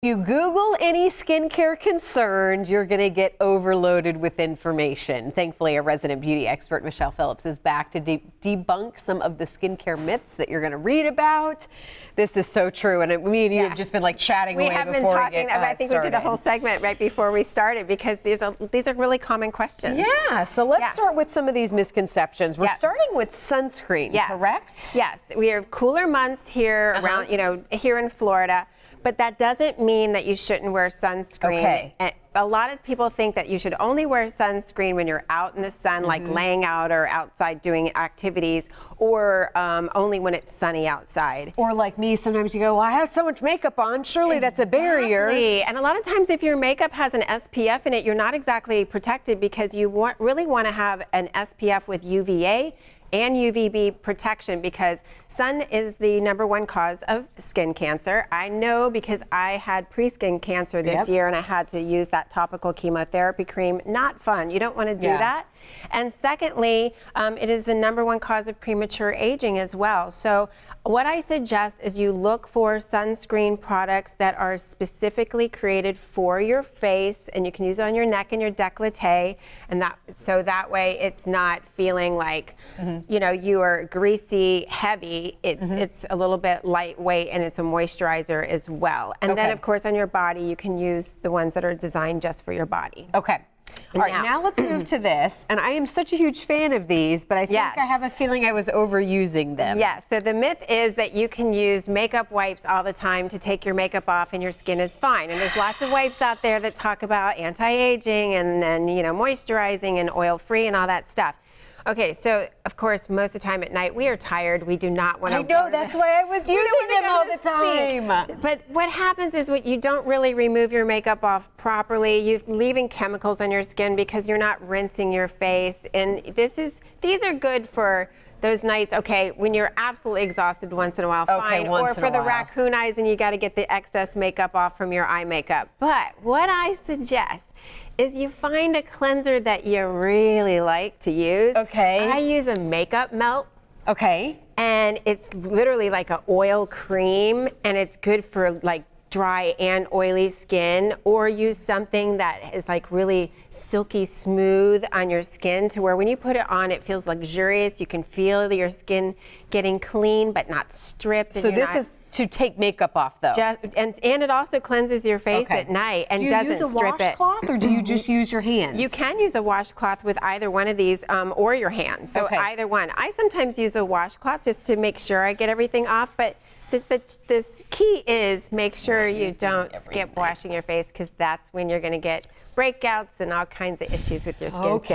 You Google any skincare concerns, you're going to get overloaded with information. Thankfully, a resident beauty expert, Michelle Phillips, is back to debunk some of the skincare myths that you're going to read about. This is so true, and me and you have just been like chatting away before we get started. I think we did a whole segment right before we started because these are really common questions. Yeah, so let's start with some of these misconceptions. We're starting with sunscreen, correct? Yes, we have cooler months here around, here in Florida. But that doesn't mean that you shouldn't wear sunscreen. Okay. And a lot of people think that you should only wear sunscreen when you're out in the sun, like laying out or outside doing activities, or only when it's sunny outside. Or like me, sometimes you go, well, I have so much makeup on, surely that's a barrier. And a lot of times if your makeup has an SPF in it, you're not exactly protected because you really want to have an SPF with UVA and UVB protection because sun is the #1 cause of skin cancer. I know because I had pre-skin cancer this year and I had to use that topical chemotherapy cream. Not fun. You don't want to do that. And secondly, it is the #1 cause of premature aging as well. So what I suggest is you look for sunscreen products that are specifically created for your face, and you can use it on your neck and your décolleté, and that way it's not feeling like you are greasy, heavy. It's a little bit lightweight, and it's a moisturizer as well. And then of course on your body you can use the ones that are designed just for your body. Okay. All right, now let's move to this. And I am such a huge fan of these, but I think I have a feeling I was overusing them. Yes, so the myth is that you can use makeup wipes all the time to take your makeup off and your skin is fine. And there's lots of wipes out there that talk about anti-aging and then, moisturizing and oil-free and all that stuff. Okay, so of course, most of the time at night, we are tired. We do not want to. I know, that's why I was using them all the time. But what happens is you don't really remove your makeup off properly. You're leaving chemicals on your skin because you're not rinsing your face. And these are good for those nights, when you're absolutely exhausted once in a while, fine. Or for the raccoon eyes and you got to get the excess makeup off from your eye makeup. But what I suggest is you find a cleanser that you really like to use. I use a makeup melt. And it's literally like an oil cream, and it's good for like dry and oily skin, or use something that is like really silky smooth on your skin to where when you put it on it feels luxurious. You can feel your skin getting clean but not stripped. So this is to take makeup off though. And it also cleanses your face at night and doesn't strip it. Do you use a washcloth or do you just use your hands? You can use a washcloth with either one of these or your hands. So either one. I sometimes use a washcloth just to make sure I get everything off, but this key is make sure you don't skip washing your face because that's when you're going to get breakouts and all kinds of issues with your skin too.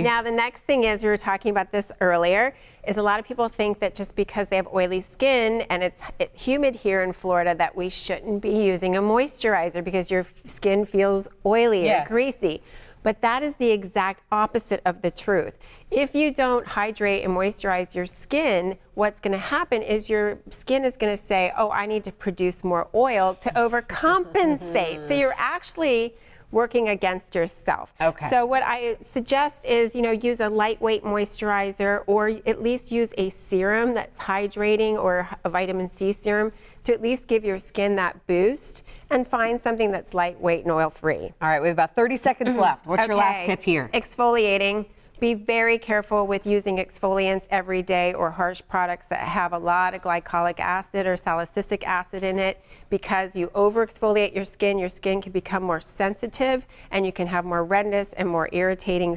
Now the next thing is, we were talking about this earlier, is a lot of people think that just because they have oily skin and it's humid here in Florida that we shouldn't be using a moisturizer because your skin feels oily or greasy. But that is the exact opposite of the truth. If you don't hydrate and moisturize your skin, what's going to happen is your skin is going to say, oh, I need to produce more oil to overcompensate. So you're actually working against yourself. So what I suggest is, use a lightweight moisturizer, or at least use a serum that's hydrating, or a vitamin C serum, to at least give your skin that boost, and find something that's lightweight and oil-free. All right, we have about 30 seconds left. What's your last tip here? Exfoliating. Be very careful with using exfoliants every day or harsh products that have a lot of glycolic acid or salicylic acid in it, because you over-exfoliate your skin can become more sensitive and you can have more redness and more irritating,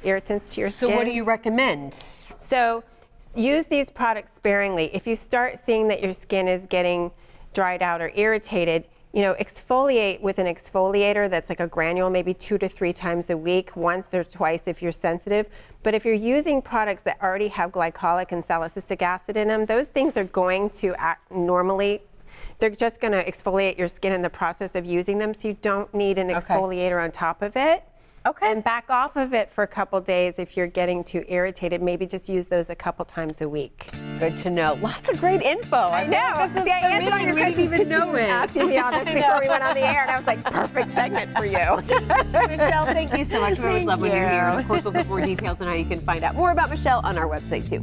irritants to your skin. So what do you recommend? So use these products sparingly. If you start seeing that your skin is getting dried out or irritated, exfoliate with an exfoliator that's like a granule, maybe 2 to 3 times a week, once or twice if you're sensitive. But if you're using products that already have glycolic and salicylic acid in them, those things are going to act normally. They're just going to exfoliate your skin in the process of using them, so you don't need an exfoliator on top of it. And back off of it for a couple days if you're getting too irritated. Maybe just use those a couple times a week. Good to know. Lots of great info. I know. This is amazing. We didn't even know it. Asking me all this before we went on the air, and I was like, perfect segment for you. Michelle, thank you so much. We always love when you're here. And of course, we'll put more details on how you can find out more about Michelle on our website too.